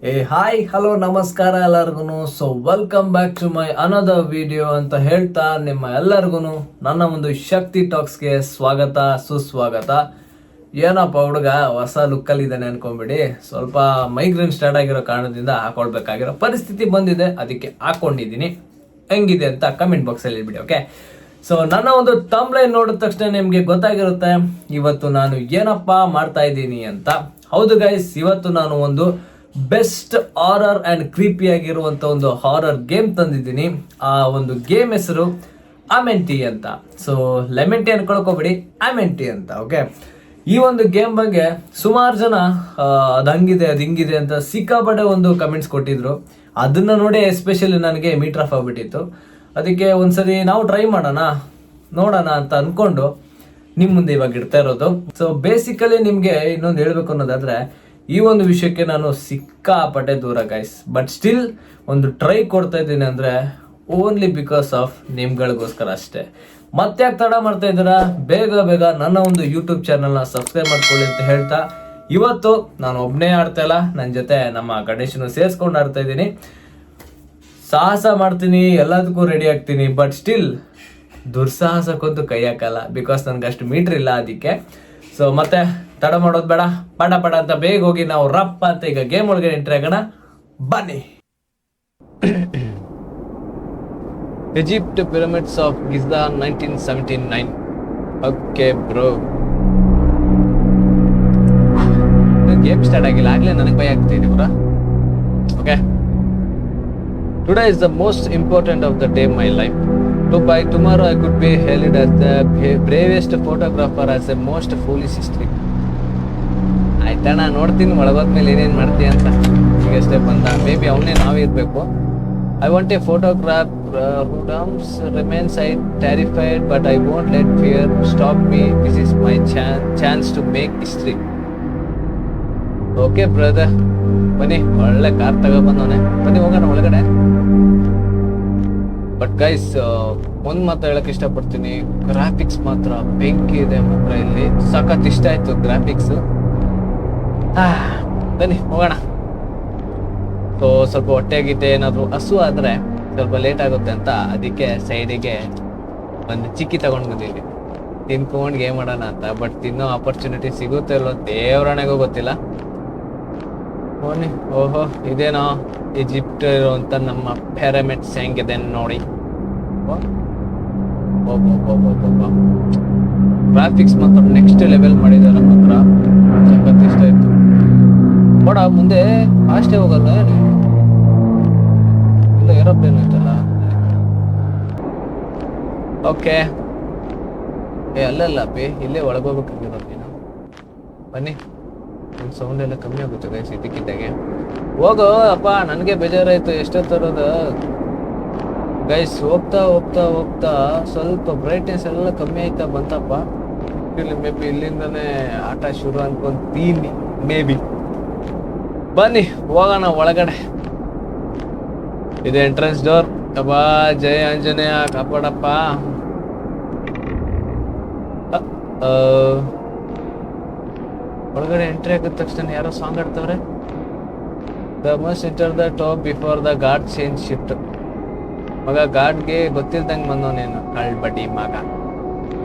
Hi hello ನಮಸ್ಕಾರ ಎಲ್ಲರಿಗೂ. So welcome back to my another video ಅಂತ ಹೇಳ್ತಾ ನಿಮ್ಮ ಎಲ್ಲರಿಗೂ ನನ್ನ ಒಂದು ಶಕ್ತಿ ಟಾಕ್ಸ್ಗೆ ಸ್ವಾಗತ ಸುಸ್ವಾಗತ. ಏನಪ್ಪ ಹುಡುಗ ಹೊಸ ಲುಕ್ಕಲ್ಲಿ ಇದ್ದಾನೆ ಅನ್ಕೊಂಬಿಡಿ. ಸ್ವಲ್ಪ ಮೈಗ್ರೇನ್ ಸ್ಟಾರ್ಟ್ ಆಗಿರೋ ಕಾರಣದಿಂದ ಹಾಕೊಳ್ಬೇಕಾಗಿರೋ ಪರಿಸ್ಥಿತಿ ಬಂದಿದೆ, ಅದಕ್ಕೆ ಹಾಕೊಂಡಿದ್ದೀನಿ. ಹೆಂಗಿದೆ ಅಂತ ಕಮೆಂಟ್ ಬಾಕ್ಸಲ್ಲಿ ಹೇಳ್ಬಿಡಿ. ಓಕೆ, ಸೊ ನನ್ನ ಒಂದು ಟಂಬ್ಲೈನ್ ನೋಡಿದ ತಕ್ಷಣ ನಿಮಗೆ ಗೊತ್ತಾಗಿರುತ್ತೆ ಇವತ್ತು ನಾನು ಏನಪ್ಪ ಮಾಡ್ತಾ ಇದ್ದೀನಿ ಅಂತ. ಹೌದು ಗೈಸ್, ಇವತ್ತು ನಾನು ಒಂದು ಬೆಸ್ಟ್ ಹಾರರ್ ಅಂಡ್ ಕ್ರೀಪಿ ಆಗಿರುವಂತ ಒಂದು ಹಾರರ್ ಗೇಮ್ ತಂದಿದ್ದೀನಿ. ಆ ಒಂದು ಗೇಮ್ ಹೆಸರು ಅಮೆಂಟಿ ಅಂತ. ಸೊ ಲೆಮೆಂಟಿ ಅನ್ಕೊಳ್ಕೋಬೇಡಿ, ಅಮೆಂಟಿ ಅಂತ. ಓಕೆ, ಈ ಒಂದು ಗೇಮ್ ಬಗ್ಗೆ ಸುಮಾರು ಜನ ಅದು ಹಂಗಿದೆ ಅದು ಹಿಂಗಿದೆ ಅಂತ ಸಿಕ್ಕಾಪಟ್ಟೆ ಒಂದು ಕಮೆಂಟ್ಸ್ ಕೊಟ್ಟಿದ್ರು. ಅದನ್ನ ನೋಡಿ ಎಸ್ಪೆಷಲಿ ನನಗೆ ಮೀಟರ್ ಆಫ್ ಆಗ್ಬಿಟ್ಟಿತ್ತು. ಅದಕ್ಕೆ ಒಂದ್ಸರಿ ನಾವು ಟ್ರೈ ನೋಡೋಣ ಅಂತ ಅನ್ಕೊಂಡು ನಿಮ್ ಮುಂದೆ ಇವಾಗ ಇಡ್ತಾ ಇರೋದು. ಸೊ ಬೇಸಿಕಲಿ ನಿಮ್ಗೆ ಇನ್ನೊಂದು ಹೇಳ್ಬೇಕು ಅನ್ನೋದಾದ್ರೆ, ಈ ಒಂದು ವಿಷಯಕ್ಕೆ ನಾನು ಸಿಕ್ಕಾಪಟ್ಟೆ ದೂರ ಗೈಸ್. ಬಟ್ ಸ್ಟಿಲ್ ಒಂದು ಟ್ರೈ ಕೊಡ್ತಾ ಇದ್ದೀನಿ ಅಂದ್ರೆ ಓನ್ಲಿ ಬಿಕಾಸ್ ಆಫ್ ನಿಮ್ಗಳಿಗೋಸ್ಕರ ಅಷ್ಟೇ. ಮತ್ತೆ ಯಾಕೆ ತಡ ಮಾಡ್ತಾ ಇದ್ದೀರಾ? ಬೇಗ ನನ್ನ ಒಂದು ಯೂಟ್ಯೂಬ್ ಚಾನಲ್ನ ಸಬ್ಸ್ಕ್ರೈಬ್ ಮಾಡ್ಕೊಳ್ಳಿ ಅಂತ ಹೇಳ್ತಾ, ಇವತ್ತು ನಾನು ಒಬ್ಬನೇ ಆಡ್ತಾ ಇಲ್ಲ, ನನ್ನ ಜೊತೆ ನಮ್ಮ ಗಣೇಶನು ಸೇರಿಸ್ಕೊಂಡು ಆಡ್ತಾ ಇದ್ದೀನಿ. ಸಾಹಸ ಮಾಡ್ತೀನಿ, ಎಲ್ಲದಕ್ಕೂ ರೆಡಿ ಆಗ್ತೀನಿ, ಬಟ್ ಸ್ಟಿಲ್ ದುರ್ಸಾಹಸಕ್ಕಂತೂ ಕೈ ಹಾಕಲ್ಲ, ಬಿಕಾಸ್ ನನಗೆ ಅಷ್ಟು ಮೀಟ್ರ್ ಇಲ್ಲ. ಅದಕ್ಕೆ ಸೊ ಮತ್ತೆ ತಡ ಮಾಡೋದು ಬೇಡ, ಪಡ ಅಂತ ಬೇಗ ಹೋಗಿ ನಾವು ರಪ್ಪ ಅಂತ ಈಗ ಗೇಮ್ ಒಳಗೆ ಎಂಟ್ರಿ ಆಗೋಣ, ಬನ್ನಿ. Egypt pyramids of Giza 1979. Okay bro, game start ಆಗಿಲ್ಲ, ಆಗ್ಲೇ ನನಗೆ ಭಯ ಆಗ್ತಿದೆ bro. Okay, today is the most important of the day in my life. By tomorrow I could be hailed as the bravest photographer as the most foolish history. ಆಯ್ತಣ್ಣ, ನೋಡ್ತೀನಿ ಒಳಗೋದ್ಮೇಲೆ ಏನೇನು ಮಾಡ್ತೀಯ ಅಂತ. ಈಗಷ್ಟೇ ಬಂದ, ಮೇ ಬಿ ಅವನೇ ನಾವೇ ಇರಬೇಕು. I want A photograph who remains I terrified but I won't let fear stop me. This is my chance to make history. Okay brother, ಬನ್ನಿ, ಒಳ್ಳೆ ಕಾರ್ ತಗೊಬಂದವನೆ, ಬನ್ನಿ ಹೋಗೋಣ ಒಳಗಡೆ. ಬಟ್ ಗೈಸ್, ಒಂದು ಮಾತು ಹೇಳಕ್ ಇಷ್ಟಪಡ್ತೀನಿ, ಗ್ರಾಫಿಕ್ಸ್ ಮಾತ್ರ ಬೆಂಕಿ ಇದೆ ಮಾತ್ರ. ಇಲ್ಲಿ ಸಖತ್ ಇಷ್ಟ ಆಯ್ತು ಗ್ರಾಫಿಕ್ಸ್. ಬನ್ನಿ ಹೋಗೋಣ. ಸೊ ಸ್ವಲ್ಪ ಹೊಟ್ಟೆಗಿದ್ದೆ, ಏನಾದ್ರು ಹಸು ಆದ್ರೆ ಸ್ವಲ್ಪ ಲೇಟ್ ಆಗುತ್ತೆ ಅಂತ ಅದಕ್ಕೆ ಸೈಡಿಗೆ ಒಂದು ಚಿಕ್ಕಿ ತಗೊಂಡು ಬಂದಿದ್ದೆ, ತಿನ್ಕೊಂಡು ಗೇಮ್ ಮಾಡೋಣ ಅಂತ. ಬಟ್ ತಿನ್ನೋ ಆಪರ್ಚುನಿಟಿ ಸಿಗುತ್ತೆ ಇಲ್ಲೋ ದೇವ್ರಣೆಗೂ ಗೊತ್ತಿಲ್ಲ. ಓಹೋ, ಇದೇನೋ ಈಜಿಪ್ಟ್ ಇರುವಂತ ನಮ್ಮ ಪಿರಮಿಡ್ಸ್ ಹೆಂಗಿದೆ ನೋಡಿ. ಗ್ರಾಫಿಕ್ಸ್ ಮಾತ್ರ ನೆಕ್ಸ್ಟ್ ಲೆವೆಲ್ ಮಾಡಿದ್ದಾರೆ ಮಾತ್ರ, ಸಖತ್ ಇಷ್ಟ ಆಯ್ತು. ಬಡ ಮುಂದೆ ಅಷ್ಟೇ ಹೋಗಲ್ಲ, ಇಲ್ಲ ಏರೋಪ್ಲೇನ್ ಐತಲ್ಲ. ಓಕೆ, ಅಲ್ಲಲ್ಲ ಪಿ, ಇಲ್ಲೇ ಒಳಗೋಗ್ಬೇಕಾಗಿರೋದು ನೀನು. ಬನ್ನಿ, ಸೌಂಡ್ ಎಲ್ಲ ಕಮ್ಮಿ ಆಗುತ್ತೆ ಗೈಸ್ ಇದಕ್ಕಿದ್ದಾಗೆ. ಹೋಗೋ ಅಪ್ಪ, ನನಗೆ ಬೇಜಾರಾಯ್ತು ಎಷ್ಟೊತ್ತರೋದು ಗೈಸ್. ಹೋಗ್ತಾ ಸ್ವಲ್ಪ ಬ್ರೈಟ್ನೆಸ್ ಎಲ್ಲ ಕಮ್ಮಿ ಆಯ್ತಾ ಬಂತಪ್ಪ. ಇಲ್ಲಿ ಮೇ ಬಿ ಇಲ್ಲಿಂದನೇ ಆಟ ಶುರು ಅನ್ಕೊಂತೀನಿ, ಮೇ ಬಿ. ಬನ್ನಿ ಹೋಗೋಣ ಒಳಗಡೆ. ಇದು ಎಂಟ್ರೆನ್ಸ್ ಡೋರ್. ಅಬ್ಬಾ, ಜಯ ಆಂಜನೇಯ ಕಾಪಾಡಪ್ಪ. ಒಳಗಡೆ ಎಂಟ್ರಿ ಆಗಿದ ತಕ್ಷಣ ಯಾರೋ ಸಾಂಗ್ ಆಡ್ತವ್ರೆ. The must enter the top before the guard change shift. ಮಗ ಗಾರ್ಡ್ಗೆ ಗೊತ್ತಿಲ್ದಂಗೆ ಬಂದವನೇನು ಕಳ್ಬಡಿ ಮಗ.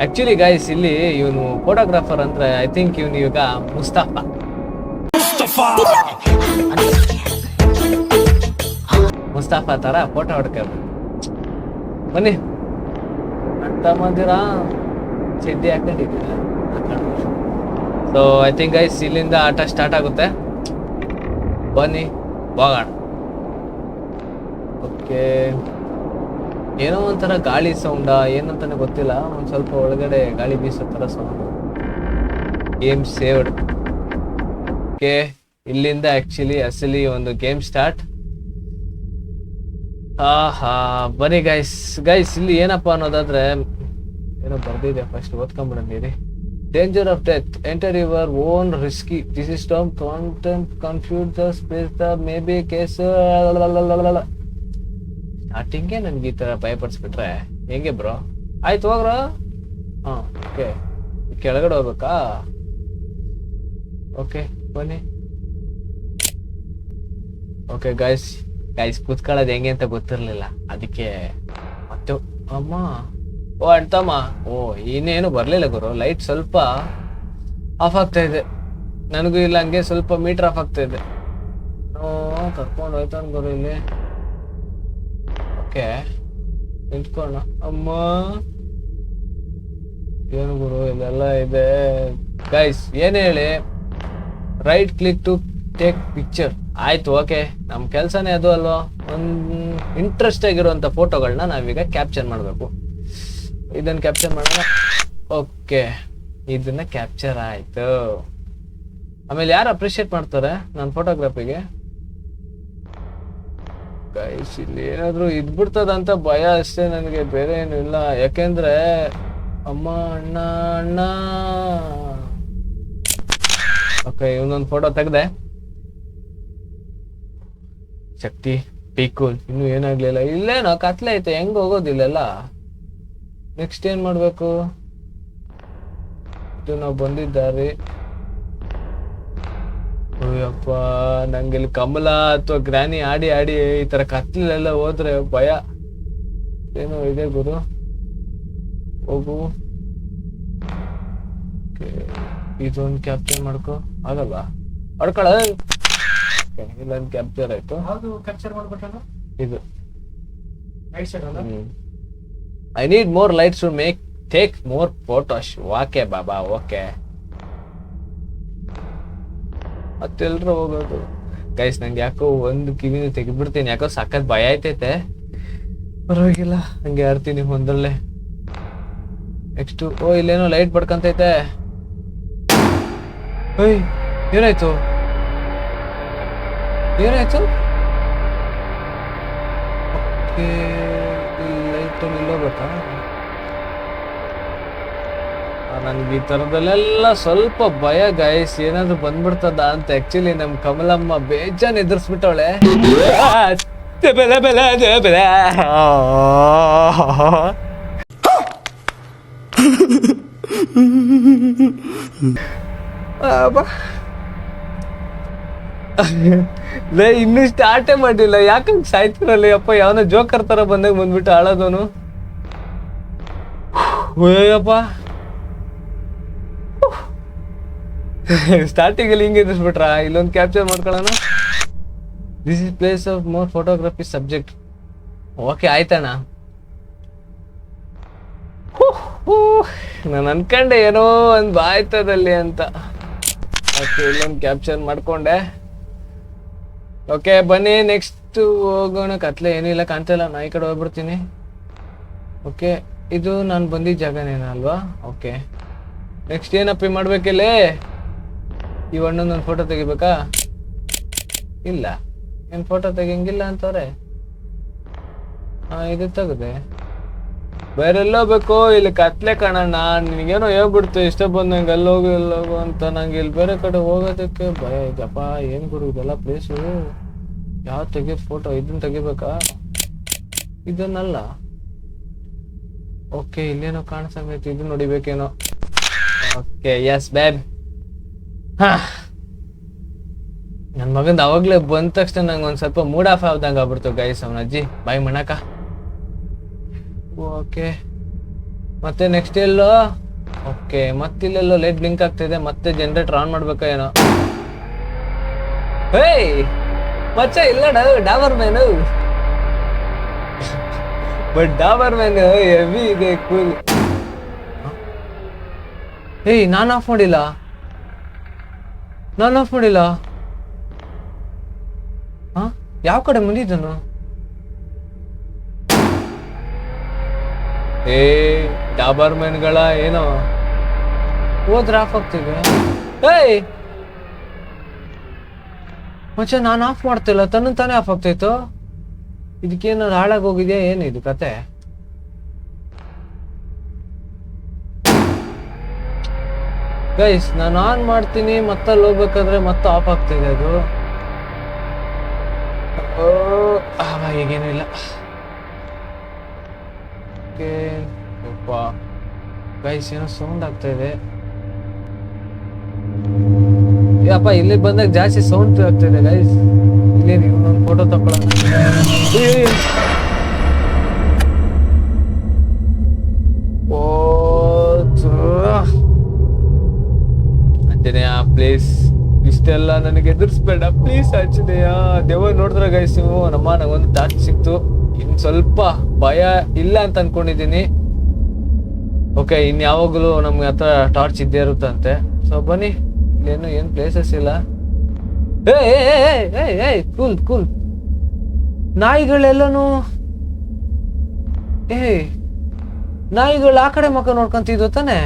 ಆಕ್ಚುಲಿ ಗೈಸ್, ಇಲ್ಲಿ ಇವನು ಫೋಟೋಗ್ರಾಫರ್ ಅಂದ್ರೆ ಐ ಥಿಂಕ್ ಇವನು ಈಗ ಮುಸ್ತಫಾ ತರ ಫೋಟೋ ಹೊಡ್ಕೊಂಡು ಬನ್ನಿ ಅಂತ ಮಂದಿರ ಸಿದ್ದಿ ಹಾಕೊಂಡಿದ್ದೀರ. ಸೊ ಐ ಥಿಂಕ್ ಗೈಸ್ ಇಲ್ಲಿಂದ ಆಟ ಸ್ಟಾರ್ಟ್ ಆಗುತ್ತೆ, ಬನ್ನಿ ಹೋಗೋಣ. ಓಕೆ, ಏನೋ ಒಂಥರ ಗಾಳಿ ಸೌಂಡ ಏನಂತಾನೆ ಗೊತ್ತಿಲ್ಲ, ಒಂದು ಸ್ವಲ್ಪ ಒಳಗಡೆ ಗಾಳಿ ಬೀಸೋ ಥರ ಸೌಂಡು. Game saved. ಓಕೆ, ಇಲ್ಲಿಂದ ಆ್ಯಕ್ಚುಲಿ ಅಸಲಿ ಒಂದು ಗೇಮ್ ಸ್ಟಾರ್ಟ್. ಬನ್ನಿ ಗೈಸ್ ಇಲ್ಲಿ ಏನಪ್ಪ ಅನ್ನೋದಾದ್ರೆ, ಏನೋ ಬರ್ದಿದೆ, first ಓದ್ಕೊಂಡ್ಬಿಡಂದಿರಿ. Danger of death. Enter your own risky. This is term content confuse the space the maybe case. ಸ್ಟಾರ್ಟಿಂಗೇ ನನ್ಗೆ ಈ ಥರ ಭಯಪಡಿಸ್ಬಿಟ್ರೆ ಹೆಂಗೆ ಬ್ರೋ? ಆಯ್ತು ಹೋಗ್ರ. ಓಕೆ, ಕೆಳಗಡೆ ಹೋಗ್ಬೇಕಾ? ಓಕೆ ಬನ್ನಿ. ಓಕೆ ಗೈಸ್ ಕೂತ್ಕೊಳ್ಳೋದು ಹೆಂಗೆ ಅಂತ ಗೊತ್ತಿರಲಿಲ್ಲ, ಅದಕ್ಕೆ ಮತ್ತೆ ಅಮ್ಮ ಓ ಅಣ್ತಮ್ಮ ಓ ಇನ್ನೇನು ಬರಲಿಲ್ಲ ಗುರು. ಲೈಟ್ ಸ್ವಲ್ಪ ಆಫ್ ಆಗ್ತಾ ಇದೆ ನನಗೂ, ಇಲ್ಲ ಹಂಗೆ ಸ್ವಲ್ಪ ಮೀಟರ್ ಆಫ್ ಆಗ್ತಾ ಇದೆ. ಕರ್ಕೊಂಡು ಹೋಯ್ತಾನ ಗುರು ಇಲ್ಲಿ. ಓಕೆ ನಿಂತ್ಕೋಣ. ಅಮ್ಮ ಏನು ಗುರು ಇದೆಲ್ಲ ಇದೆ. ಗೈಸ್ ಏನ್ ಹೇಳಿ, right click to take picture. ಆಯ್ತು ಓಕೆ, ನಮ್ಮ ಕೆಲಸನೇ ಅದು ಅಲ್ವಾ, ಒಂದು ಇಂಟ್ರೆಸ್ಟ್ ಆಗಿರುವಂಥ ಫೋಟೋಗಳನ್ನ ನಾವೀಗ ಕ್ಯಾಪ್ಚರ್ ಮಾಡಬೇಕು. ಇದನ್ನು ಕ್ಯಾಪ್ಚರ್ ಮಾಡೋಣ. ಓಕೆ ಇದನ್ನ ಕ್ಯಾಪ್ಚರ್ ಆಯ್ತು. ಆಮೇಲೆ ಯಾರು ಅಪ್ರಿಷಿಯೇಟ್ ಮಾಡ್ತಾರೆ ನನ್ನ ಫೋಟೋಗ್ರಫಿಗೆ? ಗೈಸ್ ಇಲ್ಲಿ ಏನಾದ್ರು ಇದ್ಬಿಡ್ತದಂತ ಭಯ ಅಷ್ಟೇ ನನಗೆ, ಬೇರೆ ಏನು ಇಲ್ಲ. ಯಾಕೆಂದ್ರೆ ಅಮ್ಮ ಅಣ್ಣ ಅಣ್ಣ. Okay ಇವನೊಂದು photo ತೆಗ್ದೆ. ಶಕ್ತಿ ಪೀಕೂಲ್ ಇನ್ನು ಏನಾಗ್ಲಿಲ್ಲ. ಇಲ್ಲೇನೋ ಕತ್ಲೆ ಐತೆ, ಹೆಂಗ್ ಹೋಗೋದಿಲ್ಲೆಲ್ಲ. ನೆಕ್ಸ್ಟ್ ಏನ್ ಮಾಡ್ಬೇಕು? ಇದು ನಾವು ಬಂದಿದ್ದಾರೆ. ಅಯ್ಯಪ್ಪ ನಂಗೆ ಇಲ್ಲಿ ಕಮಲ ಅಥವಾ ಗ್ರಾನಿ ಆಡಿ ಆಡಿ ಈ ತರ ಕತ್ಲೆಲ್ಲ ಹೋದ್ರೆ ಭಯ. ಏನೋ ಇದೆ ಗುರು, ಹೋಗು. ಇದೊಂದು ಕ್ಯಾಪ್ಚರ್ ಮಾಡ್ಕೊ, ಆಗಲ್ವಾ? ಹೊಡ್ಕೊಳ. ಇಲ್ಲೊಂದು ಕ್ಯಾಪ್ಚರ್ ಆಯ್ತು. ಕ್ಯಾಪ್ಚರ್ ಮಾಡ್ಬೇಕಲ್ಲ ಇದು. Right I need more lights to take more photos. Okay ಬಾಬಾ ಓಕೆ. ಮತ್ತೆಲ್ರು ಹೋಗೋದು? ಗೈಸ್ ನಂಗೆ ಯಾಕೋ ಒಂದು ಕಿವಿನ ತೆಗೆದ್ಬಿಡ್ತೀನಿ, ಯಾಕೋ ಸಖತ್ ಭಯ ಆಯ್ತೈತೆ. ಪರವಾಗಿಲ್ಲ ಹಂಗೆ ಆಡ್ತೀನಿ ಒಂದರಲ್ಲೇ. ನೆಕ್ಸ್ಟ್ ಓ ಇಲ್ಲೇನೋ ಲೈಟ್ ಪಡ್ಕಂತೈತೆ. ಏಯ್ ಏನಾಯ್ತು ಏನಾಯ್ತು? ಓಕೆ ಲೈಟ್ ನಿಲ್ಲೋಗ್ಬೇಕಾ? ನನ್ಗೆ ಈ ತರದಲ್ಲೆಲ್ಲ ಸ್ವಲ್ಪ ಭಯ ಗೈಸ್, ಏನಾದ್ರು ಬಂದ್ಬಿಡ್ತದ ಅಂತ. ಆಕ್ಚುಲಿ ನಮ್ ಕಮಲಮ್ಮ ಬೇಜಾನ್ ಎದುರಿಸ್ಬಿಟ್ಟವಳೆ. ಇನ್ನು ಸ್ಟಾರ್ಟೇ ಮಾಡಿಲ್ಲ, ಯಾಕಂಗ್ ಸಾಯ್ತಿರಲ್ಲ ಅಪ್ಪ. ಯಾವನ ಜೋಕರ್ ತರ ಬಂದ್ಬಿಟ್ಟು ಆಳೋದವನು. ಅಯ್ಯಪ್ಪ ಸ್ಟಾರ್ಟಿಂಗ್ ಅಲ್ಲಿ ಹಿಂಗೆ ಎದುರಿಸ್ಬಿಟ್ರ. ಇಲ್ಲೊಂದು ಕ್ಯಾಪ್ಚರ್ ಮಾಡ್ಕೊಳ್ಳೋಣ. This is place of more photography subject. Okay ಆಯ್ತಣ್ಣ. ನಾನು ಅನ್ಕೊಂಡೆ ಏನೋ ಒಂದು ಬಾಯ್ತದಲ್ಲಿ ಅಂತ. ಓಕೆ ಇಲ್ಲೊಂದು ಕ್ಯಾಪ್ಚರ್ ಮಾಡ್ಕೊಂಡೆ. ಓಕೆ ಬನ್ನಿ ನೆಕ್ಸ್ಟ್ ಹೋಗೋಣ. ಕತ್ಲೆ ಏನಿಲ್ಲ ಕಾಣ್ತಾ, ನಾ ಈ ಕಡೆ ಹೋಗ್ಬಿಡ್ತೀನಿ. ಓಕೆ ಇದು ನಾನು ಬಂದಿದ್ದ ಜಾಗನೇನ ಅಲ್ವಾ? ಓಕೆ ನೆಕ್ಸ್ಟ್ ಏನಪ್ಪಿ ಮಾಡ್ಬೇಕಿಲ್ಲ? ಈ ಅಣ್ಣನ ಫೋಟೋ ತೆಗಿಬೇಕಾ? ಇಲ್ಲ ಏನ್ ಫೋಟೋ ತೆಗಿಯಂಗಿಲ್ಲ ಅಂತವ್ರೆ. ಇದು ತೆಗದೆ ಬೇರೆಲ್ಲ ಬೇಕು. ಇಲ್ಲಿ ಕತ್ಲೆ ಕಾಣಣ್ಣ, ನಿನಗೇನೋ ಹೇಳ್ಬಿಡ್ತು ಇಷ್ಟ ಬಂದಂಗೆ ಅಲ್ಲೋಗು ಎಲ್ಲೋಗು ಅಂತ. ನಂಗೆ ಇಲ್ಲಿ ಬೇರೆ ಕಡೆ ಹೋಗೋದಕ್ಕೆ ಭಯ ಇದೆಯಪ್ಪ. ಏನ್ ಗುರು ಇದೆಲ್ಲ ಪ್ಲೇಸು? ಯಾವ ತೆಗಿಯೋದು ಫೋಟೋ? ಇದನ್ನ ತೆಗಿಬೇಕಾ? ಇದನ್ನಲ್ಲ. ಓಕೆ ಇಲ್ಲೇನೋ ಕಾಣಿಸಂಗೈತಿ, ಇದು ನೋಡಿಬೇಕೇನೋ. Okay yes ಬ್ಯಾಬ್. ನನ್ನ ಮಗಂದು ಅವಾಗ್ಲೇ ಬಂದ ತಕ್ಷಣ ನಂಗೆ ಒಂದ್ ಸ್ವಲ್ಪ ಮೂಡ್ ಆಫ್ ಆದಂಗ ಆಗ್ಬಿಡ್ತು ಗೈಸ್. ಅವನ ಅಜ್ಜಿ ಬಾಯ್ ಮಣಕ. ಓಕೆ ಮತ್ತೆ ನೆಕ್ಸ್ಟ್ ಎಲ್ಲೋ? ಓಕೆ ಮತ್ತಿಲ್ಲೆಲ್ಲೋ ಲೈಟ್ ಬ್ಲಿಂಕ್ ಆಗ್ತಿದೆ. ಮತ್ತೆ ಜನರೇಟರ್ ಆನ್ ಮಾಡ್ಬೇಕಾ ಏನೋ? ಹೇಯ್ ಮಚ್ಚ ಇಲ್ಲ Dabur man. But Dabur man heavy ಇದೆ, ಕೂಲ್. ಏಯ್ ನಾನು ಆಫ್ ಮಾಡಿಲ್ಲ. ಹಾ ಯಾವ ಕಡೆ ಮುಂದಿದ್ದನು? ಡಾಬರ್ ಮ್ಯಾನ್ಗಳ ಏನೋ ಹೋದ್ರೆ ಆಫ್ ಆಗ್ತಿದೆ. ಏಯ್ ಮಚ್ಚ ನಾನು ಆಫ್ ಮಾಡ್ತಿಲ್ಲ, ತನ್ನ ತಾನೇ ಆಫ್ ಆಗ್ತೈತು. ಇದಕ್ಕೇನಾದ್ರು ಹಾಳಾಗಿ ಹೋಗಿದ್ಯಾ ಏನಿದು ಕತೆ? ಗೈಸ್ ನಾನು ಆನ್ ಮಾಡ್ತೀನಿ, ಮತ್ತಲ್ಲಿ ಹೋಗ್ಬೇಕಾದ್ರೆ ಮತ್ತೆ ಆಫ್ ಆಗ್ತಿದೆ ಅದು. ಈಗೇನು ಇಲ್ಲ. ಗೈಸ್ ಏನೋ ಸೌಂಡ್ ಆಗ್ತಾ ಇದೆ. ಯಪ್ಪ ಇಲ್ಲಿ ಬಂದಾಗ ಜಾಸ್ತಿ ಸೌಂಡ್ ಆಗ್ತಾ ಇದೆ ಗೈಸ್. ಇಲ್ಲೇ ನೀವು ಒಂದು ಫೋಟೋ ತಗೊಳ. ಆಂಜನೇಯ ಪ್ಲೀಸ್ ಇಷ್ಟೆಲ್ಲ ನನಗೆ ಎದುರಿಸ್ಬೇಡ ಪ್ಲೀಸ್ ಆಂಜನೇಯ. ದೇವ ನೋಡಿದ್ರ ಗೈಸ್ ನೀವು ನಮ್ಮ ನಂಗೊಂದು ಟಾರ್ಚ್ ಸಿಕ್ತು. ಇನ್ ಸ್ವಲ್ಪ ಭಯ ಇಲ್ಲ ಅಂತ ಅನ್ಕೊಂಡಿದೀನಿ. ಓಕೆ, ಇನ್ ಯಾವಾಗಲೂ ನಮ್ಗೆ ಹತ್ರ ಟಾರ್ಚ್ ಇದ್ದೇ ಇರುತ್ತಂತೆ. ಸೊ ಬನ್ನಿ, ಇಲ್ಲೇನು ಏನ್ ಪ್ಲೇಸಸ್ ಇಲ್ಲ. Cool cool. ನಾಯಿಗಳೆಲ್ಲನು ನಾಯಿಗಳು ಆ ಕಡೆ ಮಕ್ಕ ನೋಡ್ಕೊಂತಿದ್ವು ತಾನೆ.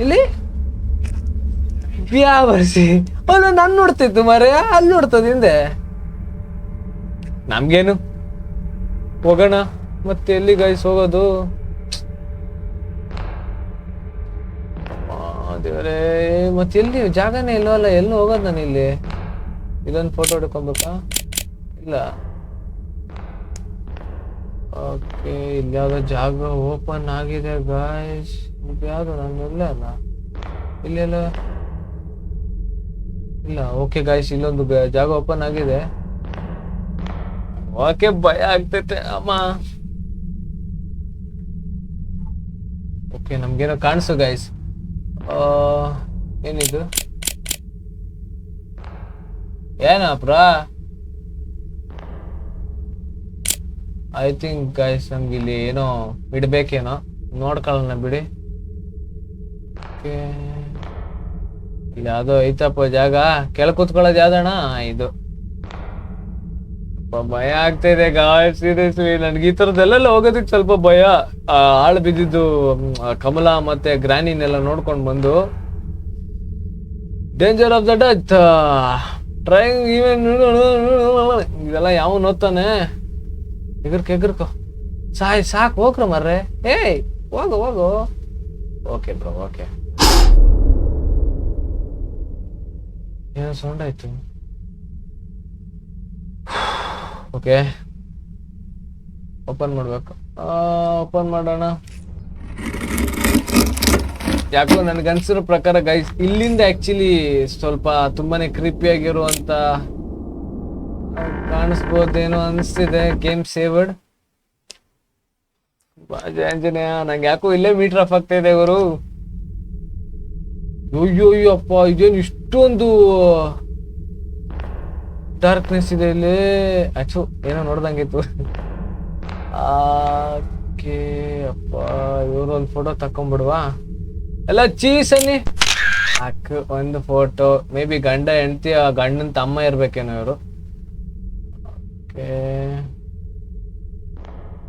ಇಲ್ಲಿ ಬ್ಯಾವರ್ಸಿ ಅಲ್ಲ, ನಾನು ನೋಡ್ತಿತ್ತು ಮರೆ, ಅಲ್ಲಿ ನೋಡ್ತದ ಹಿಂದೆ. ನಮ್ಗೇನು, ಹೋಗೋಣ. ಮತ್ತೆ ಎಲ್ಲಿ ಗೈಸ್ ಹೋಗೋದು? ದೇವರೇ, ಮತ್ತೆ ಎಲ್ಲಿ ಜಾಗನೇ ಇಲ್ವಲ್ಲ, ಎಲ್ಲಿ ಹೋಗೋದು ನಾನು? ಇಲ್ಲಿ ಇದೊಂದು ಫೋಟೋ ಹಿಡ್ಕೊಬೇಕಾ? ಇಲ್ಲ. ಓಕೆ, ಇಲ್ಲಿ ಯಾವ್ದೋ ಜಾಗ ಓಪನ್ ಆಗಿದೆ ಗಾಯ್ಸ್. ಯಾವ್ದು ನಾನು ಇಲ್ಲ ಅಲ್ಲ, ಇಲ್ಲೆಲ್ಲ ಇಲ್ಲ. ಓಕೆ ಗಾಯ್ಸ್, ಇಲ್ಲೊಂದು ಜಾಗ ಓಪನ್ ಆಗಿದೆ. ಓಕೆ, ಭಯ ಆಗ್ತೈತೆ ಅಮ್ಮ. ಓಕೆ, ನಮ್ಗೇನೋ ಕಾಣಿಸು ಗಾಯ್ಸ್. ಏನಿದು? ಏನಪ್ರ? ಐ ಥಿಂಕ್ ಗೈಸ್ ನಮ್ಗೆ ಇಲ್ಲಿ ಏನೋ ಇಡ್ಬೇಕೇನೋ, ನೋಡ್ಕೊಳ್ಳೋಣ ಬಿಡಿ. ಓಕೆ, ಇಲ್ಲಿ ಯಾವ್ದೋ ಐತಪ್ಪ ಜಾಗ, ಕೆಳ ಕೂತ್ಕೊಳ್ಳೋದು ಯಾವ್ದಣ್ಣ ಇದು? ಭಯ ಆಗ್ತಾ ಇದೆ ಗಾಯ್ಸ್, ಸೀರಿಯಸ್ಲಿ. ನನ್ಗೆ ಈ ತರದೆಲ್ಲ ಹೋಗೋದಕ್ಕೆ ಸ್ವಲ್ಪ ಭಯ. ಹಾಳು ಬಿದ್ದಿದ್ದು ಕಮಲ ಮತ್ತೆ ಗ್ರಾನಿನೆಲ್ಲ ನೋಡ್ಕೊಂಡು ಬಂದು, danger of the death, trying even ಇದೆಲ್ಲ ಯಾವ ಓದ್ತಾನೆ? ಎಗರ್ಕೋ ಸಾಕು, ಹೋಗ್ರ ಮರ್ರೆ. ಹೋಗು. Okay bro, okay. ಏನೋ ಸೌಂಡ್ ಆಯ್ತು. ಓಕೆ, ಓಪನ್ ಮಾಡ್ಬೇಕು. ಓಪನ್ ಮಾಡೋಣ. ಯಾಕೋ ನನ್ಗನ್ಸಿರೋ ಪ್ರಕಾರ ಗೈಸ್, ಇಲ್ಲಿಂದ ಆಕ್ಚುಲಿ ಸ್ವಲ್ಪ ತುಂಬಾನೇ ಕ್ರಿಪಿ ಆಗಿರುವಂತ ಕಾಣಿಸ್ಬೋದೇನೋ ಅನಿಸ್ತಿದೆ. ಗೇಮ್ ಸೇವರ್ಡ್. ಆಂಜನೇಯ, ನಂಗೆ ಯಾಕೋ ಇಲ್ಲೇ ಮೀಟರ್ ಆಫ್ ಆಗ್ತಾ ಇದೆ ಇವರು. ಅಯ್ಯೋ ಅಪ್ಪ, ಇದೇನು ಇಷ್ಟೊಂದು ಡಾರ್ಕ್ನೆಸ್ ಇದೆ ಇಲ್ಲಿ. ಅಚ್ಚು, ಏನೋ ನೋಡ್ದಂಗಿತ್ತು. ಅಪ್ಪ, ಇವರು ಒಂದು ಫೋಟೋ ತಕೊಂಡ್ಬಿಡುವಾ? ಎಲ್ಲ ಚೀಸ್ ಅನ್ನಿ ಹಾಕು ಒಂದು ಫೋಟೋ. ಮೇ ಬಿ ಗಂಡ ಹೆಂಡತಿ, ಗಂಡನ ತಮ್ಮ ಇರ್ಬೇಕೇನೋ ಇವರು. ಓಕೆ,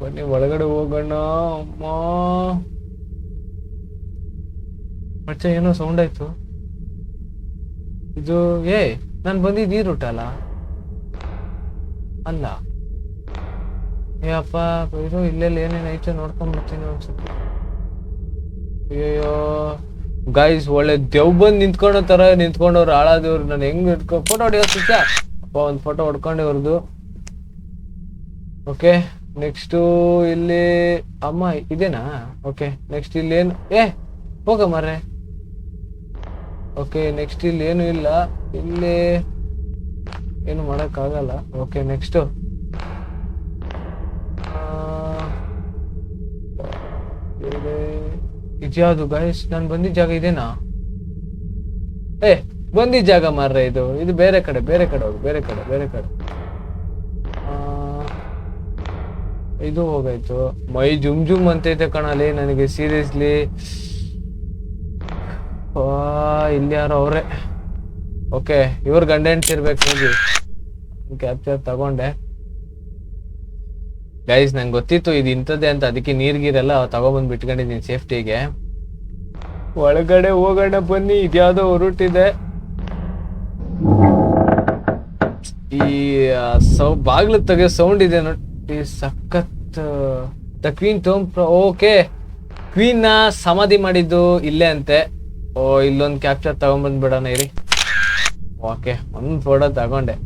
ಬನ್ನಿ ಒಳಗಡೆ ಹೋಗೋಣ. ಅಮ್ಮ, ಮತ್ತೆ ಏನೋ ಸೌಂಡ್ ಆಯ್ತು. ಇದು ನಾನು ಬಂದಿದ್ದು ಈ ರೂಟ್ ಅಲ್ಲ? ಅಪ್ಪ, ಇದು ಇಲ್ಲೆಲ್ಲ ಏನೇನೈತೆ ನೋಡ್ಕೊಂಡ್ ಬರ್ತೀನಿ ಅನ್ಸುತ್ತೆ. ಅಯ್ಯೋ ಗೈಸ್, ಒಳ್ಳೆ ದೆವ್ ಬಂದು ನಿಂತ್ಕೊಳ್ಳೋ ತರ ನಿಂತ್ಕೊಂಡವ್ರು, ಹಾಳಾದವ್ರು. ನಾನು ಹೆಂಗ್ ಫೋಟೋ ಹೊಡಿಯೋದ ಅಪ್ಪ, ಒಂದು ಫೋಟೋ ಹೊಡ್ಕೊಂಡೆ ಅವ್ರದ್ದು. ಓಕೆ, ನೆಕ್ಸ್ಟು ಇಲ್ಲಿ ಅಮ್ಮ ಇದೇನಾ? ಓಕೆ, ನೆಕ್ಸ್ಟ್ ಇಲ್ಲಿ ಏನು? ಹೋಗ ಮರ್ರೆ. ಓಕೆ, ನೆಕ್ಸ್ಟ್ ಇಲ್ಲಿ ಏನು ಇಲ್ಲ, ಇಲ್ಲಿ ಏನು ಮಾಡೋಕ್ಕಾಗಲ್ಲ. ಓಕೆ, ನೆಕ್ಸ್ಟು ಇದ್ಯಾವುದು ಗೈಸ್? ನಾನು ಬಂದಿದ್ದ ಜಾಗ ಇದೇನಾ? ಬಂದಿದ್ದ ಜಾಗ ಮಾರ್ರೆ, ಇದು ಬೇರೆ ಕಡೆ ಹೋಗಿ, ಬೇರೆ ಕಡೆ. ಇದು ಹೋಗಾಯ್ತು. ಮೈ ಜುಮ್ ಅಂತೈತೆ ಕಣಲ್ಲಿ ನನಗೆ, ಸೀರಿಯಸ್ಲಿ. ಇಲ್ಲಿ ಯಾರೋ ಅವ್ರೆ. ಓಕೆ, ಇವ್ರ ಗಂಡ ಹೆಂಡ್ತಿ ಇರ್ಬೇಕು. ನೋಡಿ, ಕ್ಯಾಪ್ಚರ್ ತಗೊಂಡೆ ಗೈಸ್. ನಂಗೆ ಗೊತ್ತಿತ್ತು ಇದು ಇಂಥದ್ದೇ ಅಂತ, ಅದಕ್ಕೆ ನೀರ್ಗೀರೆಲ್ಲ ತಗೊಬಂದು ಬಿಟ್ಕೊಂಡಿದ್ದೀನಿ ಸೇಫ್ಟಿಗೆ. ಒಳಗಡೆ ಹೋಗೋಣ ಬನ್ನಿ. ಇದ್ಯಾವುದೋ ರೂಟ್ ಇದೆ. ಈ ಬಾಗ್ಲು ತೆಗೆಯೋ ಸೌಂಡ್ ಇದೆ ನೋಡಿ, ಸಖತ್. The queen tomb. Okay, queen ನ ಸಮಾಧಿ ಮಾಡಿದ್ದು ಇಲ್ಲೇ ಅಂತೆ. ಇಲ್ಲೊಂದು ಕ್ಯಾಪ್ಚರ್ ತಗೊಂಡ್ಬಂದ್ಬಿಡೋಣ ಇರಿ. ಓಕೆ, ಒಂದು ಫೋಟೋ ತಗೊಂಡೆ.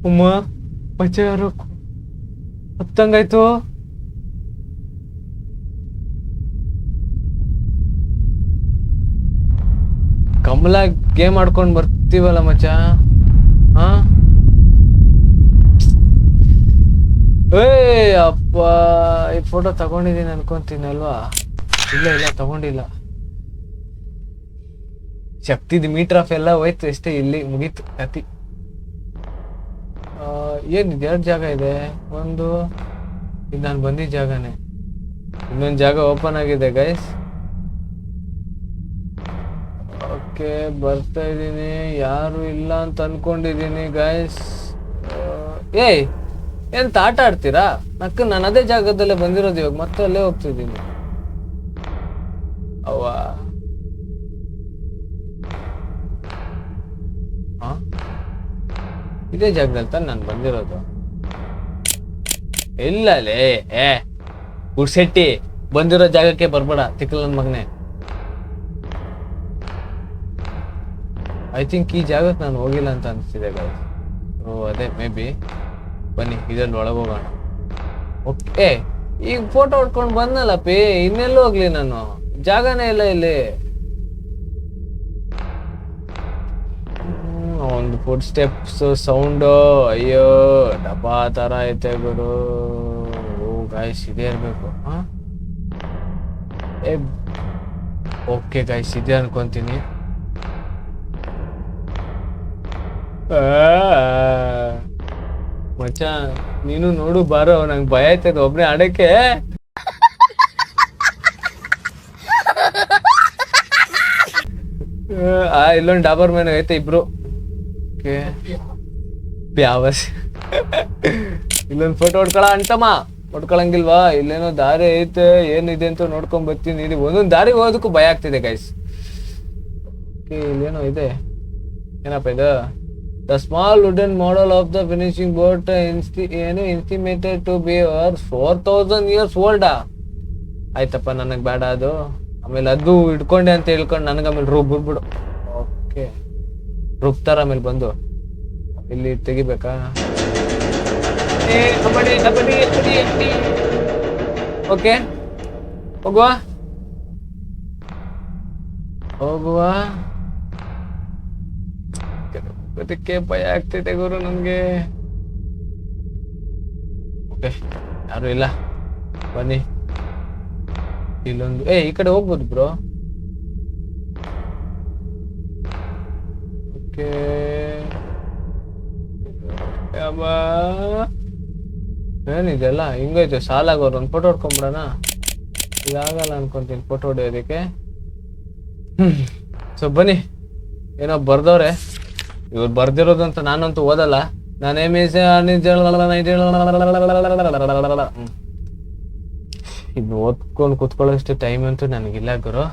ಉಮ್ಮ ಮಚ್ಚ ಯಾರು ಹತ್ತಂಗಾಯ್ತು. ನಾರ್ಮಲ್ ಆಗಿ ಗೇಮ್ ಆಡ್ಕೊಂಡ್ ಬರ್ತೀವಲ್ಲ ಮಚ್ಚ. ಹಾ ಏ ಅಪ್ಪ, ಈ ಫೋಟೋ ತಗೊಂಡಿದ್ದೀನಿ ಅನ್ಕೊಂತೀನಿ ಅಲ್ವಾ? ಇಲ್ಲ ತಗೊಂಡಿಲ್ಲ. ಶಕ್ತಿದ್ ಮೀಟರ್ ಆಫ್ ಎಲ್ಲ ಹೋಯ್ತು ಅಷ್ಟೇ, ಇಲ್ಲಿ ಮುಗೀತು ಕತಿ. ಏನಿದೆ, 2 ಜಾಗ ಇದೆ. ಒಂದು ಇದು ನಾನು ಬಂದಿದ್ದ ಜಾಗನೇ, ಇನ್ನೊಂದು ಜಾಗ ಓಪನ್ ಆಗಿದೆ ಗೈಸ್. ಓಕೆ, ಬರ್ತಾ ಇದ್ದೀನಿ. ಯಾರು ಇಲ್ಲ ಅಂತ ಅನ್ಕೊಂಡಿದ್ದೀನಿ ಗೈಸ್. ಏಯ್, ಎಂತ ಆಟ ಆಡ್ತೀರಾ? ನಾನು ಅದೇ ಜಾಗದಲ್ಲೇ ಬಂದಿರೋದು, ಇವಾಗ ಮತ್ತೆ ಅಲ್ಲೇ ಹೋಗ್ತಿದ್ದೀನಿ. ಅವ್ವ, ಇದೇ ಜಾಗದಲ್ಲಿ ತಾನೆ ನಾನು ಬಂದಿರೋದು. ಇಲ್ಲಲೇ ಗುಡ್ಸೆಟ್ಟಿ, ಬಂದಿರೋ ಜಾಗಕ್ಕೆ ಬರ್ಬೇಡ ತಿಕ್ಕಲ್ ನನ್ ಮಗನೆ. ಐ ಥಿಂಕ್ ಈ ಜಾಗಕ್ಕೆ ನಾನು ಹೋಗಿಲ್ಲ ಅಂತ ಅನಿಸ್ತಿದೆ ಗೈಸ್. ಅದೇ ಮೇ ಬಿ. ಬನ್ನಿ ಇದ್ರಲ್ಲಿ ಒಳಗೋಗೋಣ. ಓಕೆ, ಈಗ ಫೋಟೋ ಹೊಡ್ಕೊಂಡು ಬಂದಲ್ಲ ಪೇ, ಇನ್ನೆಲ್ಲೂ ಹೋಗ್ಲಿ ನಾನು, ಜಾಗನೇ ಇಲ್ಲ ಇಲ್ಲಿ. ಒಂದು ಫುಡ್ ಸ್ಟೆಪ್ಸ್ ಸೌಂಡು, ಅಯ್ಯೋ ಡಬ್ಬಾ ತರ ಐತೆ ಗುರು. ಓ ಗಾಯ್ಸ್, ಇದೇ ಇರ್ಬೇಕು. ಓಕೆ ಗಾಯ್ಸ್, ಇದೆ ಅನ್ಕೊಂತೀನಿ. ಮಚ್ಚ ನೀನು ನೋಡು ಬಾರೋ, ನಂಗೆ ಭಯ ಆಯ್ತದ ಒಬ್ನೇ ಆಡಕ್ಕೆ. ಇಲ್ಲೊಂದು ಡಾಬರ್ ಮ್ಯಾನ್ ಐತೆ, ಇಬ್ರು. ಬ್ಯಾವಸ್ ಇಲ್ಲೊಂದು ಫೋಟೋ ಹೊಡ್ಕೊಳ ಅಂಟಮ್ಮ, ಹೊಡ್ಕೊಳಂಗಿಲ್ವಾ? ಇಲ್ಲೇನೋ ದಾರಿ ಐತೆ, ಏನಿದೆ ಅಂತ ನೋಡ್ಕೊಂಡ್ ಬರ್ತೀನಿ. ಇಲ್ಲಿ ಒಂದೊಂದು ದಾರಿ ಹೋಗೋದಕ್ಕೂ ಭಯ ಆಗ್ತಿದೆ ಗೈಸ್. ಇಲ್ಲೇನೋ ಇದೆ, ಏನಪ್ಪ ಇದು? The small wooden model of the fishing boat estimated to be 4000 years ಓಲ್ಡಾ? ಆಯ್ತಪ್ಪ, ನನಗೆ ಬೇಡ ಅದು. ಆಮೇಲೆ ಅದು ಇಟ್ಕೊಂಡೆ ಅಂತ ಹೇಳ್ಕೊಂಡು ನನಗೆ ಆಮೇಲೆ ರುಬ್ಬಿಡ್ಬಿಡು. ಓಕೆ, ರುಬ್ತಾರ ಆಮೇಲೆ ಬಂದು ಇಲ್ಲಿ ತೆಗಿಬೇಕಾ? ಓಕೆ, ಹೋಗುವ. ಅದಕ್ಕೆ ಭಯ ಆಗ್ತೈತೆ ಗುರು ನನ್ಗೆ. ಓಕೆ, ಯಾರು ಇಲ್ಲ, ಬನ್ನಿ. ಇಲ್ಲೊಂದು ಈ ಕಡೆ ಹೋಗ್ಬೋದು ಬ್ರೋ. ಓಕೆ, ಏನಿದೆಲ್ಲ ಹಿಂಗೈತೆ, ಸಾಲಾಗೋರು. ಒಂದು ಫೋಟೋ ಹೊಡ್ಕೊಂಬಿಡೋಣ. ಇದಾಗಲ್ಲ ಅನ್ಕೊಂತೀನಿ ಫೋಟೋ ಹೊಡೆಯೋದಕ್ಕೆ. ಸೊ ಬನ್ನಿ, ಏನೋ ಬರ್ದವ್ರೆ. ಇವ್ರು ಬರ್ದಿರೋದು ಅಂತ ನಾನಂತೂ ಓದಲ್ಲ. ನಾನೇ ಇನ್ನು ಓದ್ಕೊಂಡು ಕೂತ್ಕೊಳ್ಳೋಷ್ಟು ಟೈಮ್ ಅಂತೂ ನನಗಿಲ್ಲ ಗುರು.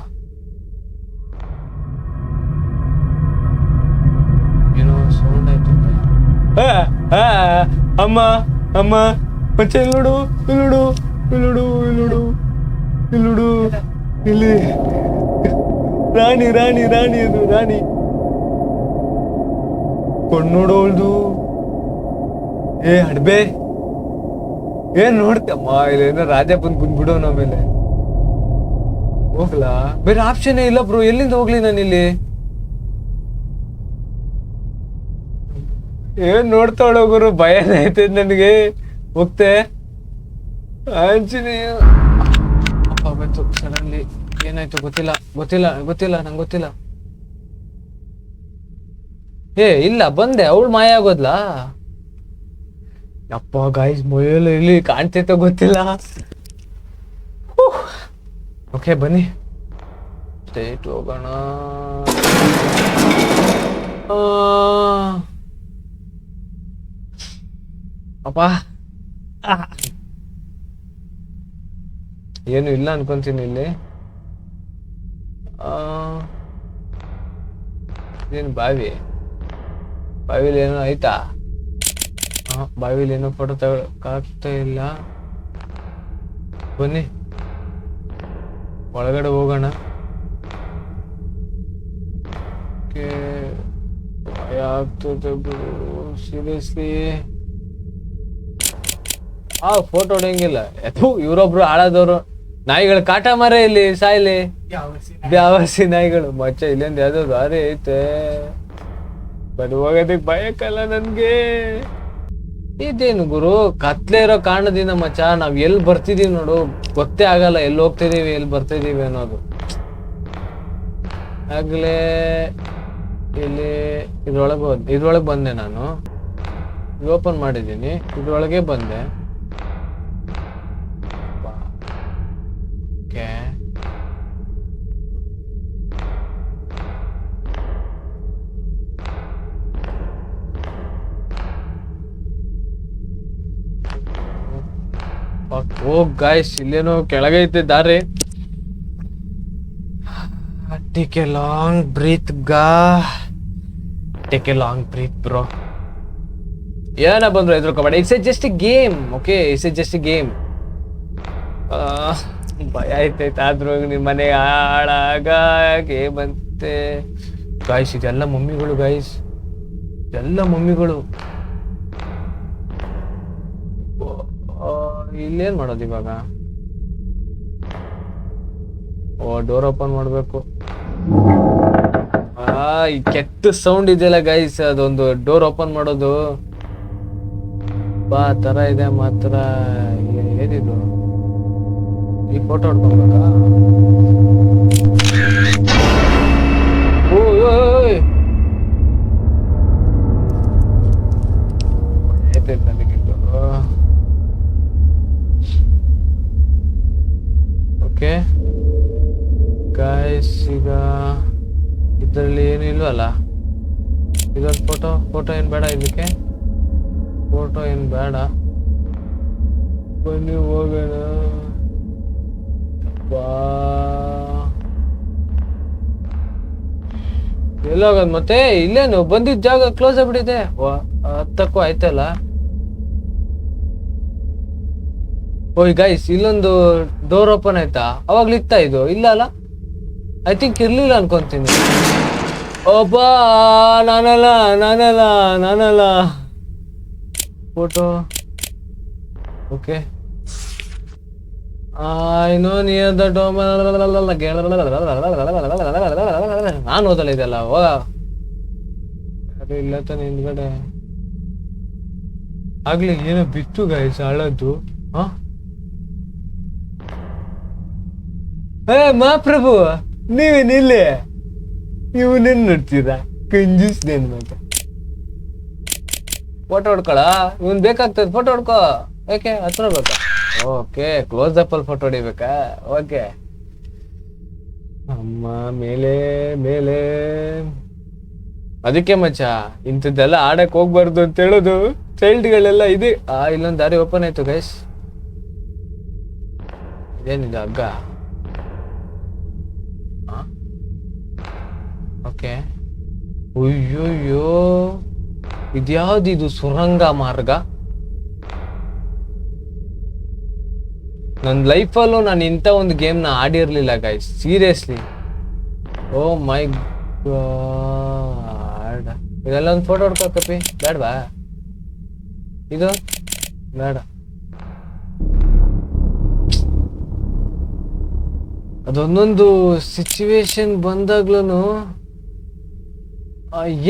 ಏನೋ ಸೌಂಡ್ ಆಯ್ತು. ಅಮ್ಮ ಅಮ್ಮ ಮಚ್ಚ, ಇಲ್ಲೋಡು ಇಲ್ಲೋಡು ಇಲ್ಲೋಡು ಇಲ್ಲೋಡು ಇಲ್ಲೋಡು, ಇಲ್ಲಿ ರಾಣಿ ರಾಣಿ ರಾಣಿ, ಅದು ರಾಣಿ. ಕೊಂಡ್ನೋಡೋಳ್ದು. ಅಡ್ಬೆ, ಏನ್ ನೋಡ್ತಮ್ಮ? ಇಲ್ಲೇನೋ ರಾಜ ಬಂದ್ಬಿಡೋ ಆಮೇಲೆ ಹೋಗ್ಲಾ? ಬೇರೆ ಆಪ್ಷನ್ ಇಲ್ಲ ಬ್ರೋ, ಎಲ್ಲಿಂದ ಹೋಗ್ಲಿ ನಾನಿಲ್ಲಿ? ಏನ್ ನೋಡ್ತಾವಳ ಗುರು, ಭಯನೇ ಆಯ್ತದ ನನಗೆ. ಹೋಗ್ತೆ ಆಂಜನೇಯ. ಅಪ್ಪ ಬಂತು ಸಡನ್ಲಿ. ಏನಾಯ್ತು ಗೊತ್ತಿಲ್ಲ ನಂಗೆ ಗೊತ್ತಿಲ್ಲ. ಇಲ್ಲ, ಬಂದೆ, ಅವಳು ಮಾಯ ಆಗೋದ್ಲಾ? ಅಪ್ಪ ಗಾಯ್ಸ್, ಮೊಯಲು ಇಲ್ಲಿ ಕಾಣ್ತೈತೋ ಗೊತ್ತಿಲ್ಲ. ಓಕೆ ಬನ್ನಿ, ಸ್ಟ್ರೈಟ್ ಹೋಗೋಣ. ಅಪ್ಪ ಏನು ಇಲ್ಲ ಅನ್ಕೊಂತೀನಿ ಇಲ್ಲಿ. ಏನು ಬಾವಿಲಿ ಏನೋ ಆಯ್ತಾ? ಬಾವಿಲಿ ಏನೋ ಫೋಟೋ ತಗೊಳಕ್ಕಾಗ್ತಾ ಇಲ್ಲ. ಬನ್ನಿ ಒಳಗಡೆ ಹೋಗೋಣ. ಭಯ ಆಗ್ತದೆ ಸೀರಿಯಸ್ಲಿ. ಫೋಟೋ ಹೊಡೆಯಂಗಿಲ್ಲ. ಇವರೊಬ್ರು ಹಾಳಾದವ್ರು, ನಾಯಿಗಳು ಕಾಟ ಮರ ಇಲ್ಲಿ ಸಾಯ್ಲಿ. ಬ್ಯಾವಸಿ ನಾಯಿಗಳು ಮಚ್ಚ. ಇಲ್ಲಿಂದ ಯಾವ್ದೋ ದಾರಿ ಐತೆ ಬಟ್ ಹೋಗೋದಕ್ಕೆ ಭಯಕ್ಕಲ್ಲ ನನ್ಗೆ. ಇದೇನು ಗುರು ಕತ್ಲೆ ಇರೋ ಕಾರಣದಿಂದ ಮಚ್ಚ ನಾವ್ ಎಲ್ಲಿ ಬರ್ತಿದೀವಿ ನೋಡು ಗೊತ್ತೇ ಆಗಲ್ಲ ಎಲ್ಲಿ ಹೋಗ್ತಿದೀವಿ ಎಲ್ಲಿ ಬರ್ತಿದೀವಿ ಅನ್ನೋದು. ಆಗ್ಲೇ ಇಲ್ಲಿ ಇದ್ರೊಳಗೆ ಬಂದೆ ನಾನು. ಓಪನ್ ಮಾಡಿದ್ದೀನಿ, ಇದ್ರೊಳಗೆ ಬಂದೆ. ಓಕೆ ಓ ಗಾಯ್ಸ್ ಇಲ್ಲೇನೋ ಕೆಳಗೈತೆ ದಾರಿ. Take a long breath take a long breath bro. ಏನ ಬಂದ್ರು ಎದ್ರುಕೋಬೇಡ. It's a just a game. Okay it's a just a game. ಭಯ ಆಯ್ತೈತೆ ಆದ್ರೂ ನಿಮ್ಮ ಮನೆ ಹಾಳಾಗೆ ಬಂತೆ ಗಾಯ್ಸ್. ಇದೆಲ್ಲ ಮಮ್ಮಿಗಳು ಗಾಯ್ಸ್, ಎಲ್ಲ ಮಮ್ಮಿಗಳು. ಇಲ್ಲೇನ್ ಮಾಡೋದು ಇವಾಗ? ಡೋರ್ ಓಪನ್ ಮಾಡ್ಬೇಕು. ಈ ಕೆಟ್ಟ ಸೌಂಡ್ ಇದೆಯಲ್ಲ ಗೈಸ್, ಅದೊಂದು ಡೋರ್ ಓಪನ್ ಮಾಡೋದು ಬಾ ತರ ಇದೆ ಮಾತ್ರ. ಏನಿದು? ಈ ಫೋಟೋ ಹೊಡ್ಕೊಬೇಕಾ? ಓಕೆ ಗಾಯ್ಸ್ ಈಗ ಇದರಲ್ಲಿ ಏನು ಇಲ್ವಲ್ಲ. ಇದೊಂದು ಫೋಟೋ ಏನು ಬೇಡ, ಇದಕ್ಕೆ ಫೋಟೋ ಏನು ಬೇಡ. ಬನ್ನಿ ಹೋಗೋಣ. ಎಲ್ಲೋಗೋದು ಮತ್ತೆ? ಇಲ್ಲೇನು ಬಂದಿದ್ದ ಜಾಗ ಕ್ಲೋಸ್ ಆಗ್ಬಿಟ್ಟಿದೆ. ಹತ್ತಕ್ಕೂ ಆಯ್ತಲ್ಲ. ಓಯ್ ಗೈಸ್ ಇಲ್ಲೊಂದು ಡೋರ್ ಓಪನ್ ಆಯ್ತಾ? ಅವಾಗ್ಲಿ ಇತ್ತಾ ಇದು? ಇಲ್ಲ ಅಲ್ಲ, ಐ ಥಿಂಕ್ ಇರ್ಲಿಲ್ಲ ಅನ್ಕೊಂತೀನಿ. ಒಬ್ಬ ನಾನಲ್ಲ photo. Okay I know near the door. ನಾನು ಓದಲ್ಲ ಇದೆಲ್ಲ. ಹೋಗ ಇಲ್ಲ ತಾನೆ ಹಿಂದ್ಗಡೆ. ಆಗ್ಲಿ ಏನೋ ಬಿತ್ತು ಗೈಸ್ ಹಳದ್ದು. ಮಹಾಪ್ರಭು ನೀವೇನಿಲ್ಲೇ? ಇವನೇನ್ ನೋಡ್ತೀರಾ? ಕಂಜೂಸ್ ನನ್ ಮಗ. ಫೋಟೋ ಹೊಡ್ಕೊಳ. ಇವನ್ ಬೇಕಾಗ್ತದೆ ಫೋಟೋ ಹೊಡ್ಕೋ. ಯಾಕೆ ಹತ್ರ ಬೇಕಾ? ಓಕೆ ಕ್ಲೋಸ್ ಅಪ್ ಅಲ್ಲಿ ಫೋಟೋ ಹೊಡಿಬೇಕಾ? ಓಕೆ ಅಮ್ಮ ಮೇಲೆ ಅದಕ್ಕೆ ಮಚ್ಚ ಇಂಥದ್ದೆಲ್ಲ ಆಡಕ್ ಹೋಗ್ಬಾರ್ದು ಅಂತ ಹೇಳೋದು. ಚೈಲ್ಡ್ಗಳೆಲ್ಲ ಇದೆ. ಇಲ್ಲೊಂದು ದಾರಿ ಓಪನ್ ಆಯ್ತು ಗೈಸ್. ಇದೇನಿದೆ ಹಗ್ಗ? ಓಕೆ ಅಯ್ಯೋಯ್ಯೋ ಇದ್ಯಾವ್ದಿದು ಸುರಂಗ ಮಾರ್ಗ? ನನ್ನ ಲೈಫಲ್ಲೂ ನಾನು ಇಂಥ ಒಂದು ಗೇಮ್ನ ಆಡಿರ್ಲಿಲ್ಲ ಗೈಸ್, ಸೀರಿಯಸ್ಲಿ. ಓ ಮೈ ಗಾಡ್. ಇದೆಲ್ಲ ಒಂದು ಫೋಟೋ ಹೊಡ್ಕೋಕಪ್ಪಿ ಬೇಡವಾ? ಇದು ಬೇಡ. ಅದೊಂದೊಂದು ಸಿಚುವೇಶನ್ ಬಂದಾಗ್ಲೂ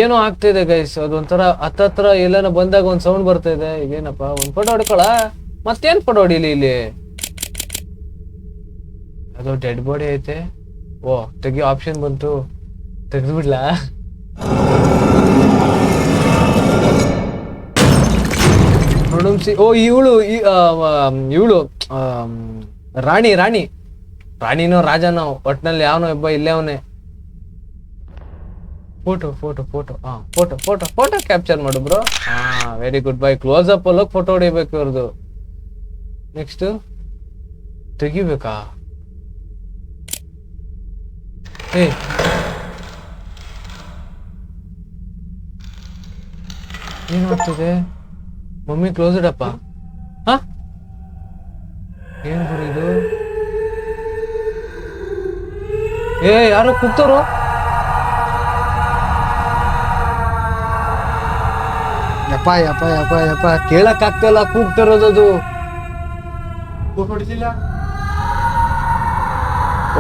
ಏನೋ ಆಗ್ತಾ ಇದೆ ಗೈಸ್. ಅದೊಂಥರ ಹತ್ತತ್ರ ಎಲ್ಲಾನ ಬಂದಾಗ ಒಂದ್ ಸೌಂಡ್ ಬರ್ತಾ ಇದೆ. ಇದೇನಪ್ಪ? ಒಂದ್ ಫೋಟೋ ಹೊಡ್ಕೊಳ. ಮತ್ತೇನ್ ಫೋಟೋ ಹೊಡಿಲಿ ಇಲ್ಲಿ? ಅದು ಡೆಡ್ ಬಾಡಿ ಐತೆ. ಓ ತೆಗಿಯೋ ಆಪ್ಷನ್ ಬಂತು, ತೆಗೆದ್ಬಿಡ್ಲಾ? ಓ ಇವಳು ರಾಣಿನೋ ರಾಜನೋ ಒಟ್ನಲ್ಲಿ ಯಾವನೋ ಒಬ್ಬ ಇಲ್ಲೇ ಅವನೇ. ಫೋಟೋ ಕ್ಯಾಪ್ಚರ್ ಮಾಡು bro. Very good bye. Close up ಅಲ್ಲೋಗಿ ಫೋಟೋ ಹೊಡಿಬೇಕು ಇವ್ರದ್ದು. ನೆಕ್ಸ್ಟ್ ತೆಗಿಬೇಕಾ? ಏನ್ ಮಾಡ್ತಿದೆ ಮಮ್ಮಿ? ಕ್ಲೋಸ್ ಇಡಪ್ಪ. ಏನ್ ಬರೀದು? ಯಾರೋ ಕೂಗ್ತಾರೋ? ಯಪ್ಪ ಕೇಳಕ್ ಆಗ್ತಿಲ್ಲ ಕೂಗ್ತಿರೋದು. ಫೋಟೋ ಹೊಡಿಲಿಲ್ಲ.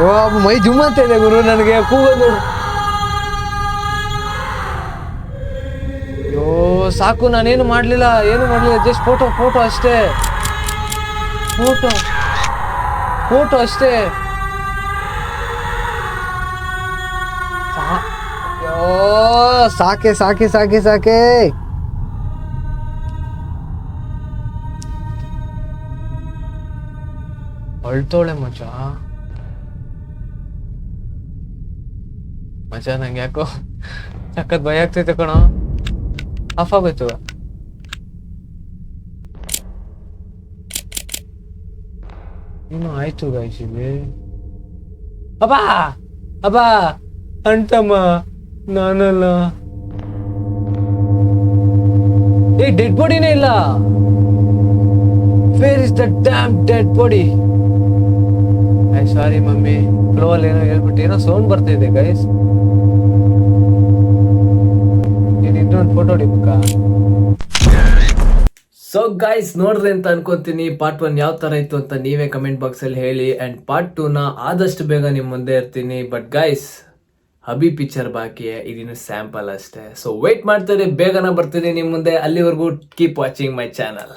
ಓ ಮೈ ಜುಮ್ ಅಂತ ಇದೆ ಗುರು, ನನಗೆ ಕೂಗೋದು. ಅಯ್ಯೋ ಸಾಕು, ನಾನೇನು ಮಾಡಲಿಲ್ಲ, ಜಸ್ಟ್ ಫೋಟೋ ಅಷ್ಟೇ, ಫೋಟೋ ಅಷ್ಟೇ. ಅಯ್ಯೋ ಸಾಕೆ. ಹೊಳ್ತೋಳೆ ಮಚ್ಚ, ನಂಗೆ ಯಾಕೋ ಸಖತ್ ಭಯ ಆಗ್ತೈತೆ ಕಣ. ಆಫ್ ಆಗೋಯ್ತು. ಇನ್ನು ಆಯ್ತು ಗೈಸ್ ಇಲ್ಲಿ. ಅಬ್ಬಾ ಅಂತಮ್ಮ, ನಾನಲ್ಲ. ಡೆಡ್ ಬಾಡಿನೇ ಇಲ್ಲ. Where is the dam dead body? Sorry mummy, flow ಅಲ್ಲಿ ಏನೋ ಹೇಳ್ಬಿಟ್ಟು ಏನೋ ಸೌಂಡ್ ಬರ್ತಾ ಇದೆ ಗೈಸ್. ಇನ್ನೊಂದು ಫೋಟೋ ಹೊಡಿಬೇಕಾ? ಸೊ ಗೈಸ್ ನೋಡ್ರಿ ಅಂತ ಅನ್ಕೊಂತೀನಿ. ಪಾರ್ಟ್ 1 ಯಾವ ತರ ಇತ್ತು ಅಂತ ನೀವೇ ಕಮೆಂಟ್ ಬಾಕ್ಸ್ ಅಲ್ಲಿ ಹೇಳಿ. ಅಂಡ್ ಪಾರ್ಟ್ 2 ನ ಆದಷ್ಟು ಬೇಗ ನಿಮ್ ಮುಂದೆ ಇರ್ತೀನಿ. ಬಟ್ ಗೈಸ್ ಹಬಿ ಪಿಕ್ಚರ್ ಬಾಕಿ, ಇದಿನ್ನು ಸ್ಯಾಂಪಲ್ ಅಷ್ಟೇ. ಸೊ ವೇಟ್ ಮಾಡ್ತಾರೆ, ಬೇಗನ ಬರ್ತೀನಿ ನಿಮ್ ಮುಂದೆ. ಅಲ್ಲಿವರೆಗೂ ಕೀಪ್ ವಾಚಿಂಗ್ ಮೈ ಚಾನಲ್.